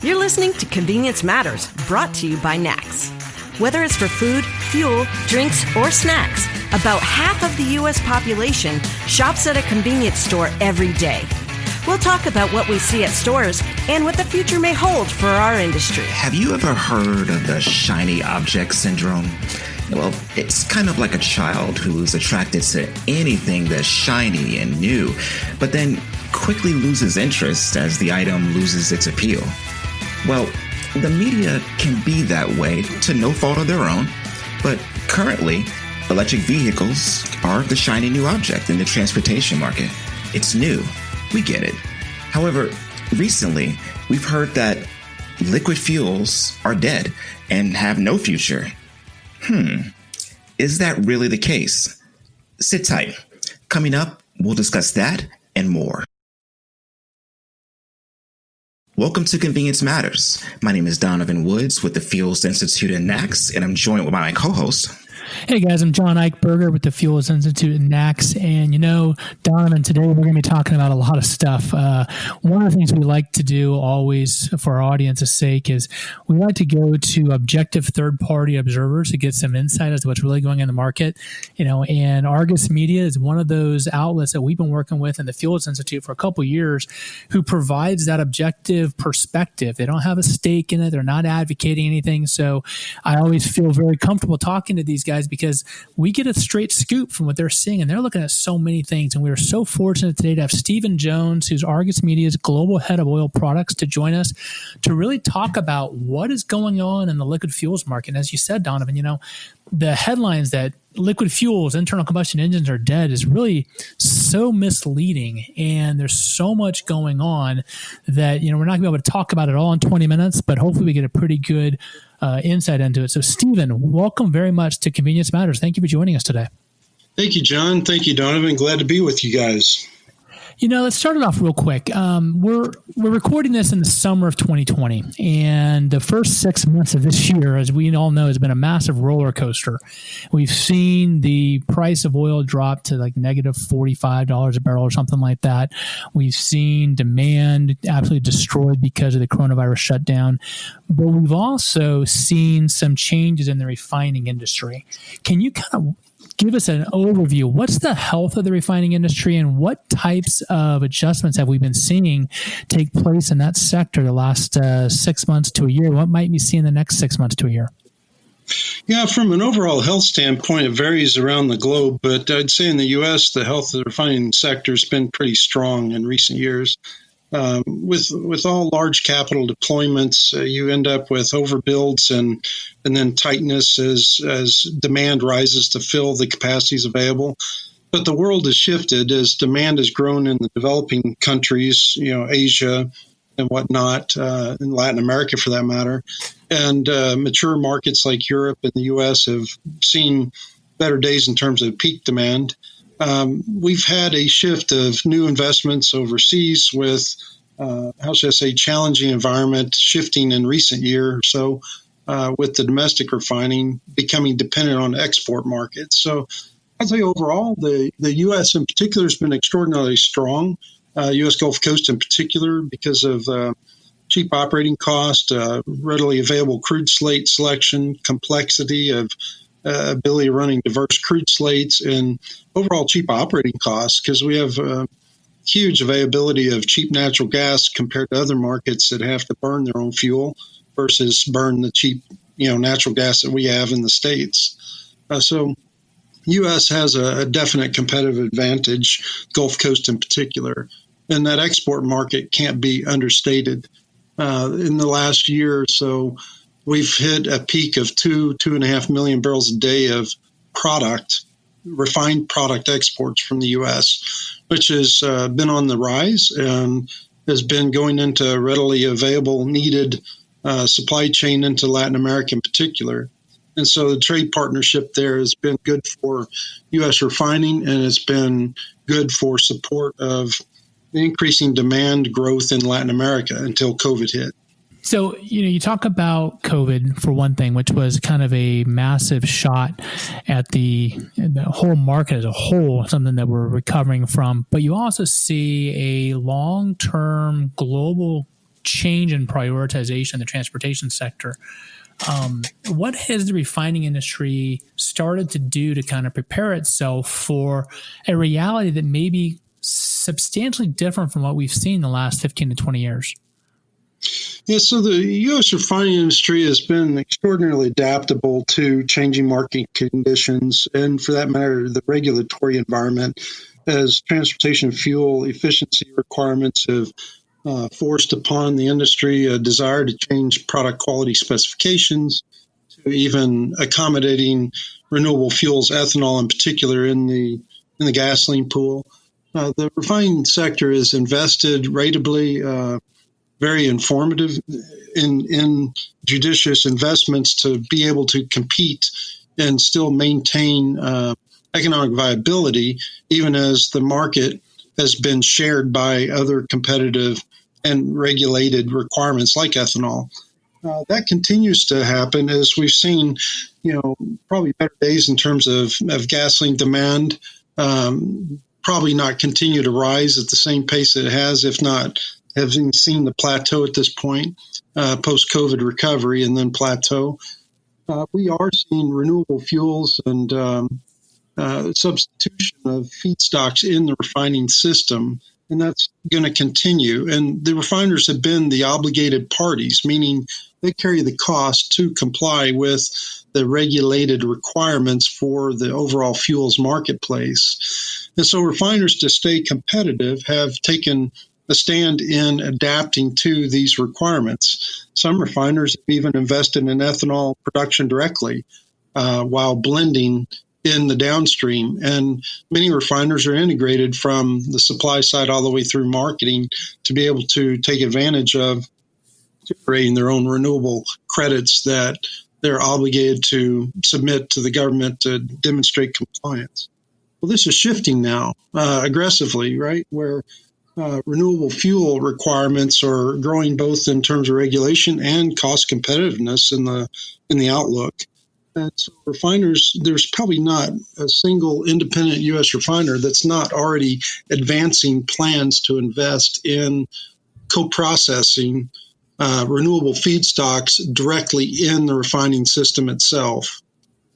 You're listening to Convenience Matters, brought to you by NACS. Whether it's for food, fuel, drinks, or snacks, about half of the U.S. population shops at a convenience store every day. We'll talk about what we see at stores and what the future may hold for our industry. Have you ever heard of the shiny object syndrome? Well, it's kind of like a child who's attracted to anything that's shiny and new, but then quickly loses interest as the item loses its appeal. Well, the media can be that way to no fault of their own, but currently, electric vehicles are the shiny new object in the transportation market. It's new. We get it. However, recently, we've heard that liquid fuels are dead and have no future. Is that really the case? Sit tight. Coming up, we'll discuss that and more. Welcome to Convenience Matters. My name is Donovan Woods with the Fuels Institute and NACS, and I'm joined with my co-host. Hey guys, I'm John Eichberger with the Fuels Institute and NACS, and Donovan, today we're going to be talking about a lot of stuff. One of the things we like to do always for our audience's sake is we like to go to objective third-party observers to get some insight as to what's really going on in the market. And Argus Media is one of those outlets that we've been working with in the Fuels Institute for a couple of years who provides that objective perspective. They don't have a stake in it. They're not advocating anything. So I always feel very comfortable talking to these guys because we get a straight scoop from what they're seeing, and they're looking at so many things. And we are so fortunate today to have Stephen Jones, who's Argus Media's global head of oil products, to join us to really talk about what is going on in the liquid fuels market. And as you said, Donovan, the headlines that liquid fuels, internal combustion engines are dead is really so misleading. And there's so much going on that, we're not going to be able to talk about it all in 20 minutes, but hopefully we get a pretty good insight into it. So Stephen, welcome very much to Convenience Matters. Thank you for joining us today. Thank you, John. Thank you, Donovan. Glad to be with you guys. Let's start it off real quick. We're recording this in the summer of 2020, and the first 6 months of this year, as we all know, has been a massive roller coaster. We've seen the price of oil drop to like negative $45 a barrel or something like that. We've seen demand absolutely destroyed because of the coronavirus shutdown, but we've also seen some changes in the refining industry. Can you kind of give us an overview? What's the health of the refining industry, and what types of adjustments have we been seeing take place in that sector the last 6 months to a year? What might we see in the next 6 months to a year? Yeah, from an overall health standpoint, it varies around the globe, but I'd say in the U.S., the health of the refining sector has been pretty strong in recent years. With all large capital deployments, you end up with overbuilds and then tightness as demand rises to fill the capacities available. But the world has shifted as demand has grown in the developing countries, Asia and whatnot, in Latin America for that matter. And mature markets like Europe and the U.S. have seen better days in terms of peak demand. We've had a shift of new investments overseas with, challenging environment shifting in recent year or so, with the domestic refining becoming dependent on export markets. So I'd say overall, the U.S. in particular has been extraordinarily strong, U.S. Gulf Coast in particular, because of cheap operating cost, readily available crude slate selection, complexity of ability of running diverse crude slates, and overall cheap operating costs, because we have huge availability of cheap natural gas compared to other markets that have to burn their own fuel versus burn the cheap natural gas that we have in the States. So U.S. has a definite competitive advantage, Gulf Coast in particular, and that export market can't be understated. In the last year or so, we've hit a peak of 2.5 million barrels a day of refined product exports from the U.S., which has been on the rise and has been going into readily available, needed supply chain into Latin America in particular. And so the trade partnership there has been good for U.S. refining, and it's been good for support of the increasing demand growth in Latin America until COVID hit. So, you talk about COVID for one thing, which was kind of a massive shot at the whole market as a whole, something that we're recovering from. But you also see a long-term global change in prioritization in the transportation sector. What has the refining industry started to do to kind of prepare itself for a reality that may be substantially different from what we've seen the last 15 to 20 years? Yeah, so the U.S. refining industry has been extraordinarily adaptable to changing market conditions, and for that matter, the regulatory environment, as transportation fuel efficiency requirements have forced upon the industry a desire to change product quality specifications, to even accommodating renewable fuels, ethanol in particular, in the gasoline pool. The refining sector is invested ratably, very informative in judicious investments to be able to compete and still maintain economic viability, even as the market has been shared by other competitive and regulated requirements like ethanol. That continues to happen as we've seen, probably better days in terms of gasoline demand, probably not continue to rise at the same pace it has, if not having seen the plateau at this point, post-COVID recovery and then plateau. We are seeing renewable fuels and substitution of feedstocks in the refining system, and that's going to continue. And the refiners have been the obligated parties, meaning they carry the cost to comply with the regulated requirements for the overall fuels marketplace. And so refiners, to stay competitive, have taken a stand in adapting to these requirements. Some refiners have even invested in ethanol production directly while blending in the downstream. And many refiners are integrated from the supply side all the way through marketing to be able to take advantage of generating their own renewable credits that they're obligated to submit to the government to demonstrate compliance. Well, this is shifting now aggressively, right, where renewable fuel requirements are growing both in terms of regulation and cost competitiveness in the outlook. And so refiners, there's probably not a single independent U.S. refiner that's not already advancing plans to invest in co-processing renewable feedstocks directly in the refining system itself.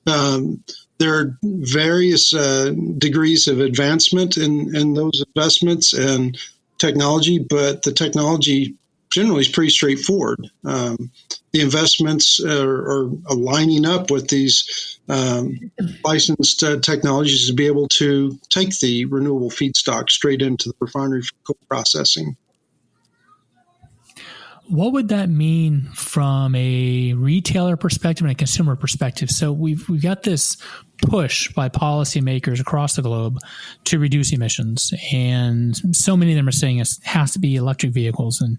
There are various degrees of advancement in those investments and technology, but the technology generally is pretty straightforward. The investments are lining up with these licensed technologies to be able to take the renewable feedstock straight into the refinery for co-processing. What would that mean from a retailer perspective and a consumer perspective? So we've got this push by policymakers across the globe to reduce emissions, and so many of them are saying it has to be electric vehicles. And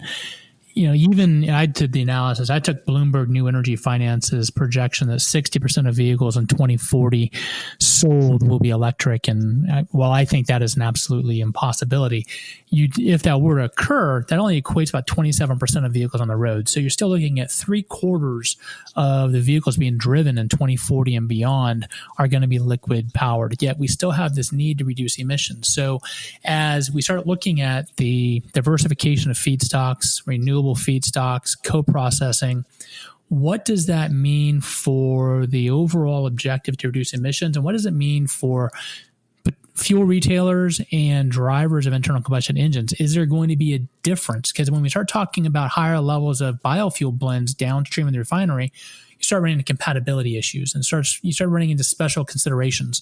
even I did the analysis. I took Bloomberg New Energy Finance's projection that 60% of vehicles in 2040 sold will be electric. And while I think that is an absolutely impossibility, if that were to occur, that only equates about 27% of vehicles on the road. So you're still looking at 3/4 of the vehicles being driven in 2040 and beyond are going to be liquid powered. Yet we still have this need to reduce emissions. So as we start looking at the diversification of feedstocks, renewable feedstocks, co-processing, what does that mean for the overall objective to reduce emissions? And what does it mean for fuel retailers and drivers of internal combustion engines? Is there going to be a difference? Because when we start talking about higher levels of biofuel blends downstream in the refinery, you start running into compatibility issues and you start running into special considerations.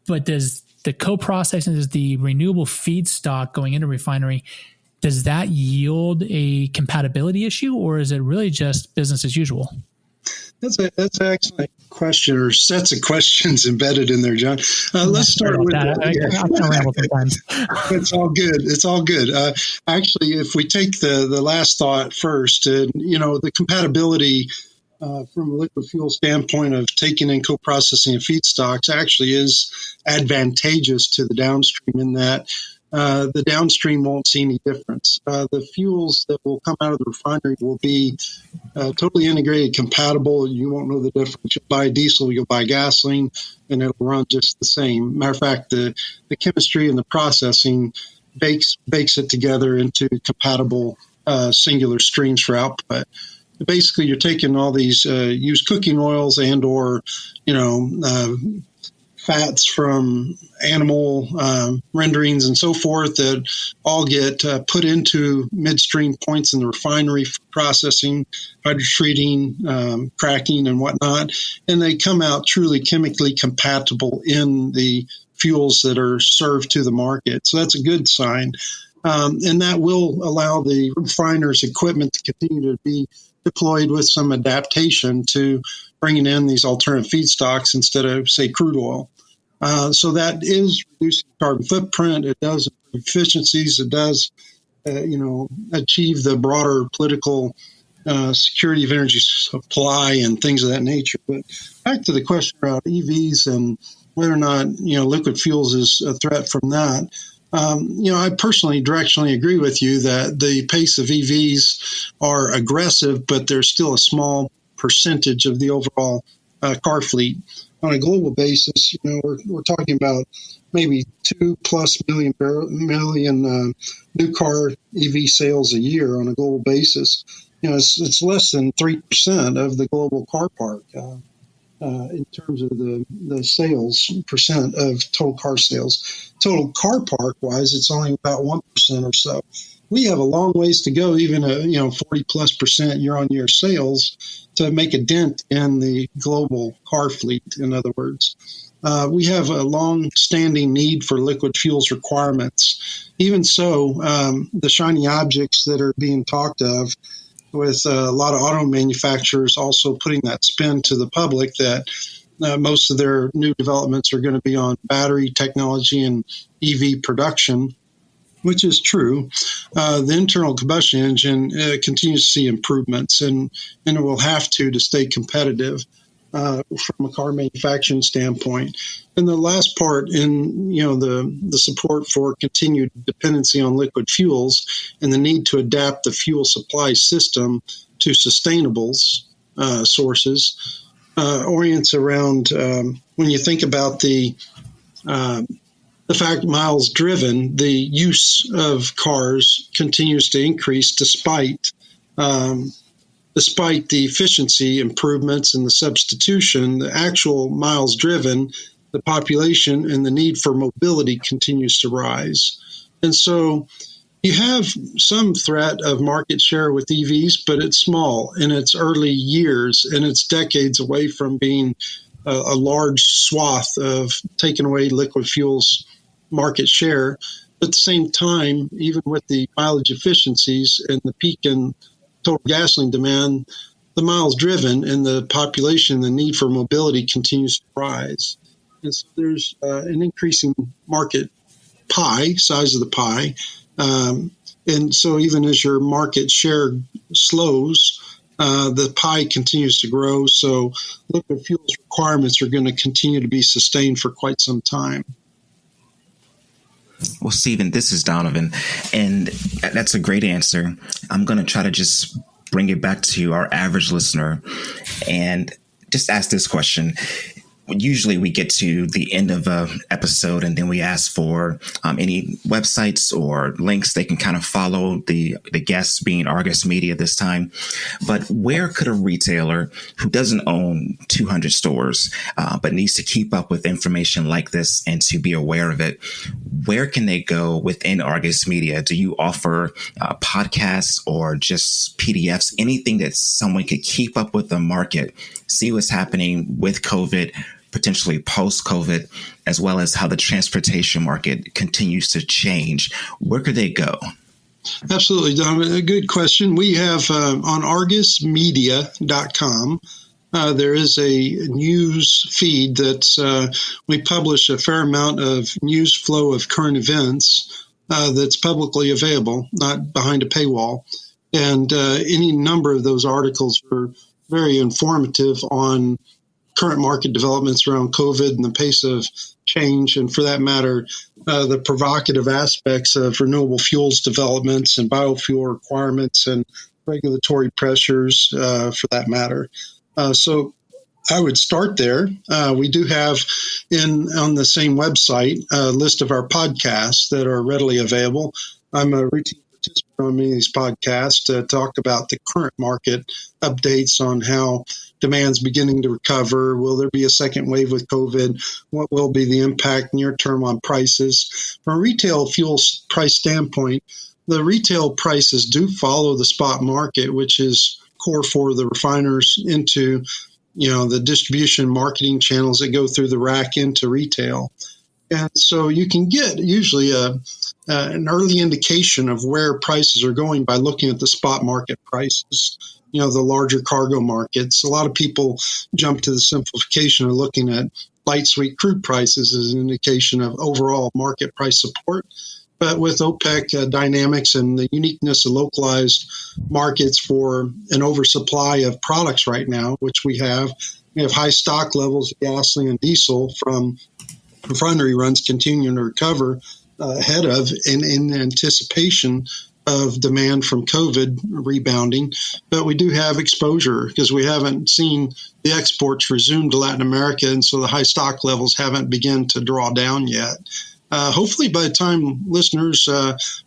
But does the co-processing, does the renewable feedstock going into refinery, does that yield a compatibility issue, or is it really just business as usual? That's an excellent question, or sets of questions embedded in there, John. Let's start with that. I ramble sometimes. It's all good. Actually, if we take the last thought first, the compatibility from a liquid fuel standpoint of taking in co-processing of feedstocks actually is advantageous to the downstream in that the downstream won't see any difference. The fuels that will come out of the refinery will be totally integrated, compatible. You won't know the difference. You'll buy diesel, you'll buy gasoline, and it'll run just the same. Matter of fact, the chemistry and the processing bakes it together into compatible singular streams for output. Basically, you're taking all these used cooking oils and or, fats from animal renderings and so forth that all get put into midstream points in the refinery for processing, hydrotreating, cracking, and whatnot. And they come out truly chemically compatible in the fuels that are served to the market. So that's a good sign. And that will allow the refiners' equipment to continue to be deployed with some adaptation to bringing in these alternative feedstocks instead of, say, crude oil. So that is reducing carbon footprint. It does improve efficiencies. It does, achieve the broader political security of energy supply and things of that nature. But back to the question about EVs and whether or not, liquid fuels is a threat from that. I personally directionally agree with you that the pace of EVs are aggressive, but there's still a small percentage of the overall car fleet. On a global basis, we're talking about maybe 2+ million new car EV sales a year on a global basis. It's less than 3% of the global car park in terms of the sales percent of total car sales. Total car park wise, it's only about 1% or so. We have a long ways to go, even 40+% year-on-year sales, to make a dent in the global car fleet. In other words, we have a long-standing need for liquid fuels requirements. Even so, the shiny objects that are being talked of, with a lot of auto manufacturers also putting that spin to the public that most of their new developments are going to be on battery technology and EV production, which is true. The internal combustion engine continues to see improvements, and it will have to stay competitive from a car manufacturing standpoint. And the last part in the support for continued dependency on liquid fuels and the need to adapt the fuel supply system to sustainables sources orients around when you think about the fact miles driven, the use of cars continues to increase despite the efficiency improvements and the substitution. The actual miles driven, the population and the need for mobility continues to rise. And so you have some threat of market share with EVs, but it's small in its early years, and it's decades away from being a large swath of taking away liquid fuels market share. But at the same time, even with the mileage efficiencies and the peak in total gasoline demand, the miles driven and the population, the need for mobility continues to rise. And so there's an increasing market pie, size of the pie. And so even as your market share slows, the pie continues to grow. So liquid fuels requirements are going to continue to be sustained for quite some time. Well, Stephen, this is Donovan, and that's a great answer. I'm going to try to just bring it back to our average listener and just ask this question. Usually we get to the end of an episode and then we ask for any websites or links they can kind of follow, the guests being Argus Media this time. But where could a retailer who doesn't own 200 stores but needs to keep up with information like this and to be aware of it, where can they go within Argus Media? Do you offer podcasts or just PDFs, anything that someone could keep up with the market, see what's happening with COVID, potentially post-COVID, as well as how the transportation market continues to change? Where could they go? Absolutely, Donovan. A good question. We have on argusmedia.com, there is a news feed that we publish a fair amount of news flow of current events that's publicly available, not behind a paywall. And any number of those articles are very informative on current market developments around COVID and the pace of change, and for that matter, the provocative aspects of renewable fuels developments and biofuel requirements and regulatory pressures, for that matter. So I would start there. We do have on the same website a list of our podcasts that are readily available. I'm a routine participant on many of these podcasts to talk about the current market updates on how demand's beginning to recover. Will there be a second wave with COVID? What will be the impact near term on prices? From a retail fuel price standpoint, the retail prices do follow the spot market, which is core for the refiners into the distribution marketing channels that go through the rack into retail. And so you can get usually an early indication of where prices are going by looking at the spot market prices, the larger cargo markets. A lot of people jump to the simplification of looking at light sweet crude prices as an indication of overall market price support. But with OPEC dynamics and the uniqueness of localized markets for an oversupply of products right now, which we have high stock levels of gasoline and diesel from refinery runs continuing to recover ahead of and in anticipation of demand from COVID rebounding. But we do have exposure because we haven't seen the exports resume to Latin America, and so the high stock levels haven't begun to draw down yet. Hopefully by the time listeners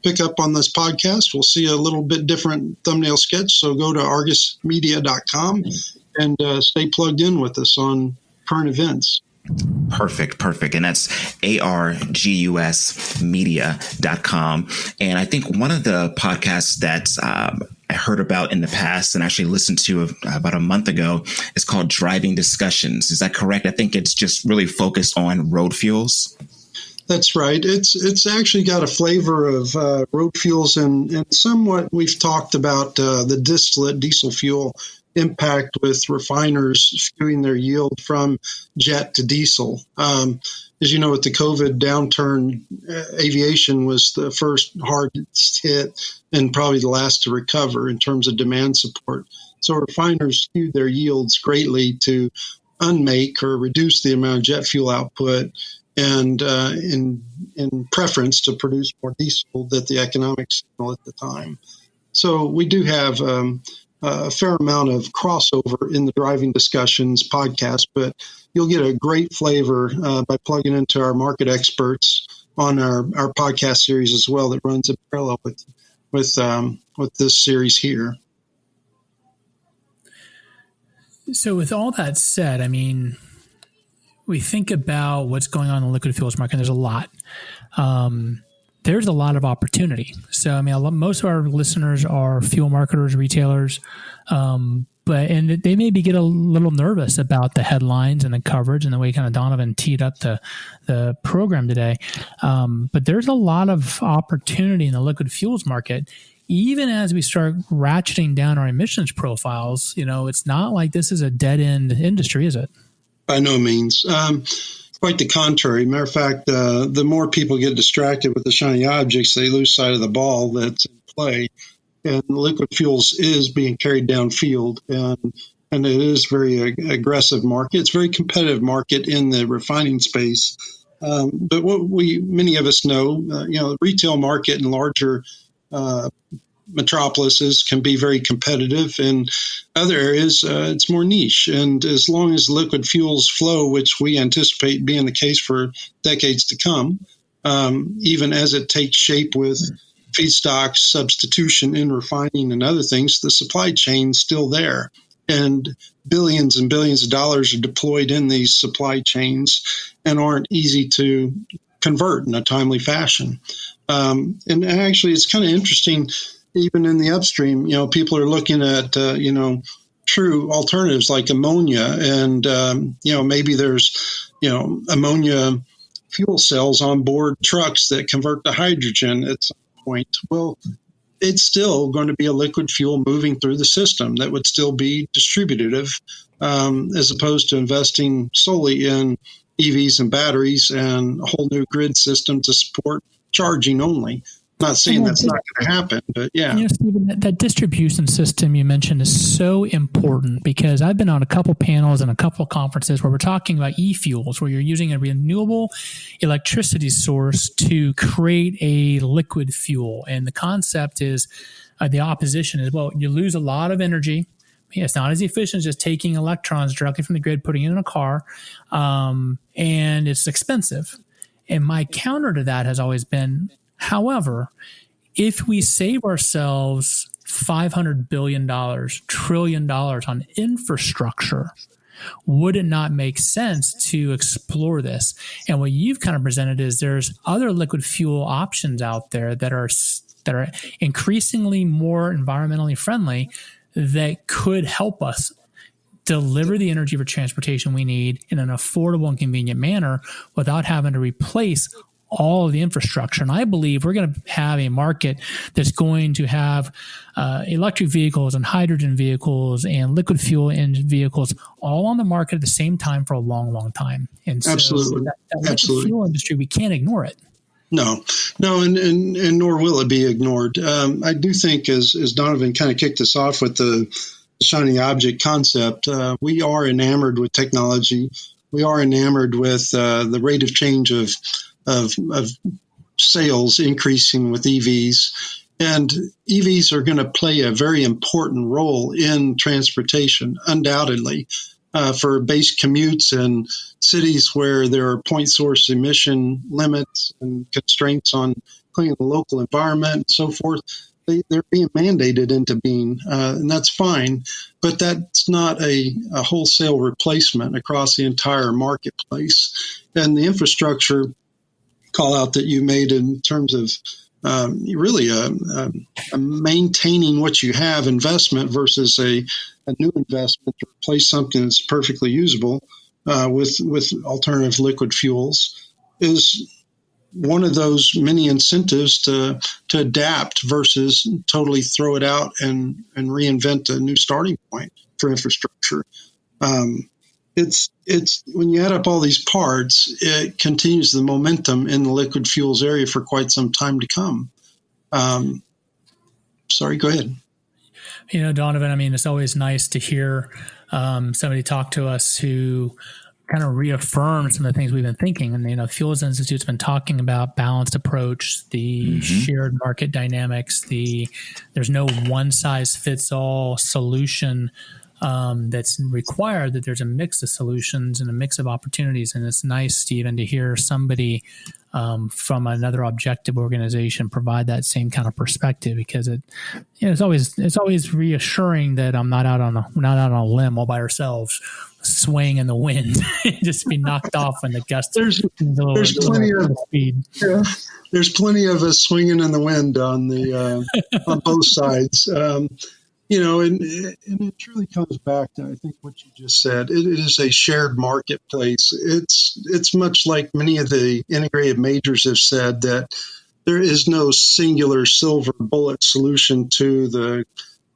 pick up on this podcast, we'll see a little bit different thumbnail sketch. So go to argusmedia.com and stay plugged in with us on current events. Perfect. And that's argusmedia.com. And I think one of the podcasts that I heard about in the past and actually listened to about a month ago is called Driving Discussions. Is that correct? I think it's just really focused on road fuels. That's right. It's actually got a flavor of road fuels and somewhat we've talked about the distillate diesel fuel impact with refiners skewing their yield from jet to diesel. As you know, with the COVID downturn, aviation was the first hardest hit and probably the last to recover in terms of demand support. So refiners skewed their yields greatly to unmake or reduce the amount of jet fuel output and in preference to produce more diesel that the economics signal at the time. So we do have a fair amount of crossover in the Driving Discussions podcast, but you'll get a great flavor by plugging into our market experts on our podcast series as well that runs in parallel with this series here. So with all that said, I mean, we think about what's going on in the liquid fuels market. There's a lot. There's a lot of opportunity. So, I mean, most of our listeners are fuel marketers, retailers, and they maybe get a little nervous about the headlines and the coverage and the way kind of Donovan teed up the program today. But there's a lot of opportunity in the liquid fuels market. Even as we start ratcheting down our emissions profiles, it's not like this is a dead end industry, is it? By no means. Quite the contrary. Matter of fact, the more people get distracted with the shiny objects, they lose sight of the ball that's in play. And liquid fuels is being carried downfield, and it is very aggressive market. It's a very competitive market in the refining space. But what many of us know, the retail market in larger metropolises can be very competitive. In other areas, it's more niche. And as long as liquid fuels flow, which we anticipate being the case for decades to come, even as it takes shape with feedstock substitution in refining and other things, the supply chain's still there. And billions and billions of dollars are deployed in these supply chains and aren't easy to convert in a timely fashion. And actually, it's kind of interesting. Even in the upstream, people are looking at, true alternatives like ammonia and, maybe there's, ammonia fuel cells on board trucks that convert to hydrogen at some point. Well, it's still going to be a liquid fuel moving through the system that would still be distributive, as opposed to investing solely in EVs and batteries and a whole new grid system to support charging only. Not saying that's not going to happen, but yeah. Stephen, that distribution system you mentioned is so important because I've been on a couple panels and a couple conferences where we're talking about e-fuels, where you're using a renewable electricity source to create a liquid fuel. And the concept is, the opposition is, well, you lose a lot of energy. It's not as efficient as just taking electrons directly from the grid, putting it in a car, and it's expensive. And my counter to that has always been, however, if we save ourselves $500 billion, trillion on infrastructure, would it not make sense to explore this? And what you've kind of presented is there's other liquid fuel options out there that are increasingly more environmentally friendly that could help us deliver the energy for transportation we need in an affordable and convenient manner without having to replace all of the infrastructure. And I believe we're going to have a market that's going to have electric vehicles and hydrogen vehicles and liquid fuel engine vehicles all on the market at the same time for a long, long time. And so Absolutely. that liquid fuel industry, we can't ignore it. No, and nor will it be ignored. I do think, as Donovan kind of kicked us off with the shiny object concept, we are enamored with technology. We are enamored with the rate of change of sales increasing with EVs. And EVs are going to play a very important role in transportation, undoubtedly, for base commutes in cities where there are point source emission limits and constraints on cleaning the local environment and so forth. They're being mandated into being, and that's fine, but that's not a wholesale replacement across the entire marketplace. And the infrastructure call out that you made in terms of really a maintaining what you have investment versus a new investment to replace something that's perfectly usable with alternative liquid fuels is one of those many incentives to adapt versus totally throw it out and reinvent a new starting point for infrastructure. It's when you add up all these parts, it continues the momentum in the liquid fuels area for quite some time to come. Sorry, go ahead. Donovan, I mean, it's always nice to hear somebody talk to us who kind of reaffirm some of the things we've been thinking. And, Fuels Institute's been talking about balanced approach, the shared market dynamics, there's no one size fits all solution that's required, that there's a mix of solutions and a mix of opportunities. And it's nice, Stephen, to hear somebody from another objective organization provide that same kind of perspective, because it's always reassuring that I'm not out on a limb all by ourselves, swaying in the wind, just be knocked off when the gust. There's plenty of speed. Yeah, there's plenty of us swinging in the wind on on both sides. And it truly comes back to, I think, what you just said. It is a shared marketplace. It's much like many of the integrated majors have said, that there is no singular silver bullet solution to the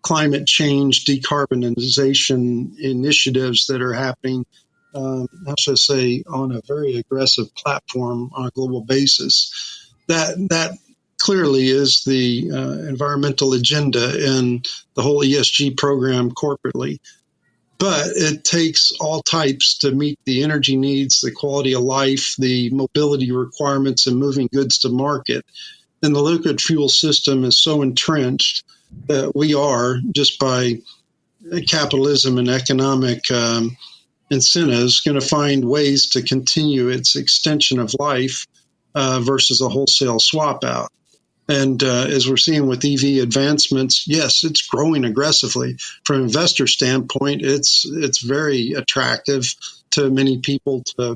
climate change, decarbonization initiatives that are happening, how should I say, on a very aggressive platform on a global basis. That clearly is the environmental agenda and the whole ESG program corporately. But it takes all types to meet the energy needs, the quality of life, the mobility requirements, and moving goods to market. And the liquid fuel system is so entrenched that we are, just by capitalism and economic incentives, going to find ways to continue its extension of life versus a wholesale swap out. And as we're seeing with EV advancements, yes, it's growing aggressively. From an investor standpoint, it's very attractive to many people to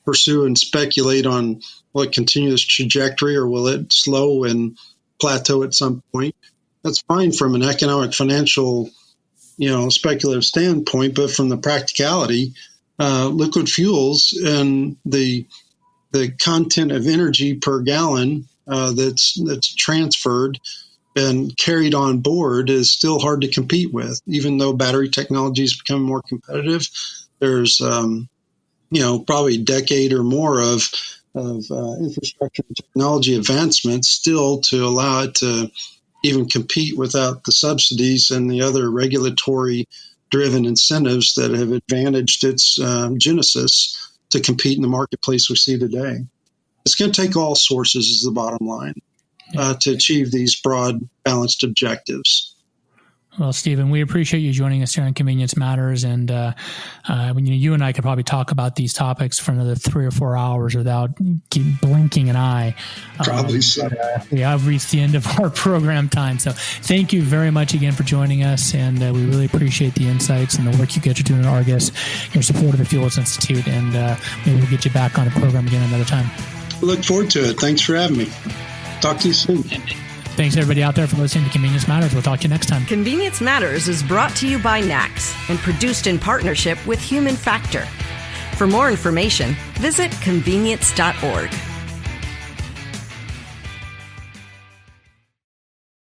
pursue and speculate on, will it continue this trajectory or will it slow and plateau at some point? That's fine from an economic, financial, speculative standpoint, but from the practicality, liquid fuels and the content of energy per gallon that's transferred and carried on board is still hard to compete with. Even though battery technology is becoming more competitive, there's probably a decade or more of infrastructure and technology advancements still to allow it to even compete without the subsidies and the other regulatory driven incentives that have advantaged its genesis to compete in the marketplace we see today. It's going to take all sources, is the bottom line, to achieve these broad, balanced objectives. Well, Stephen, we appreciate you joining us here on Convenience Matters, and you and I could probably talk about these topics for another 3 or 4 hours without blinking an eye. Probably so. I've reached the end of our program time, so thank you very much again for joining us, and we really appreciate the insights and the work you guys are doing at Argus, your support of the Fuels Institute, and maybe we'll get you back on the program again another time. Look forward to it. Thanks for having me. Talk to you soon. Thanks, everybody out there, for listening to Convenience Matters. We'll talk to you next time. Convenience Matters is brought to you by NACS and produced in partnership with Human Factor. For more information, visit convenience.org.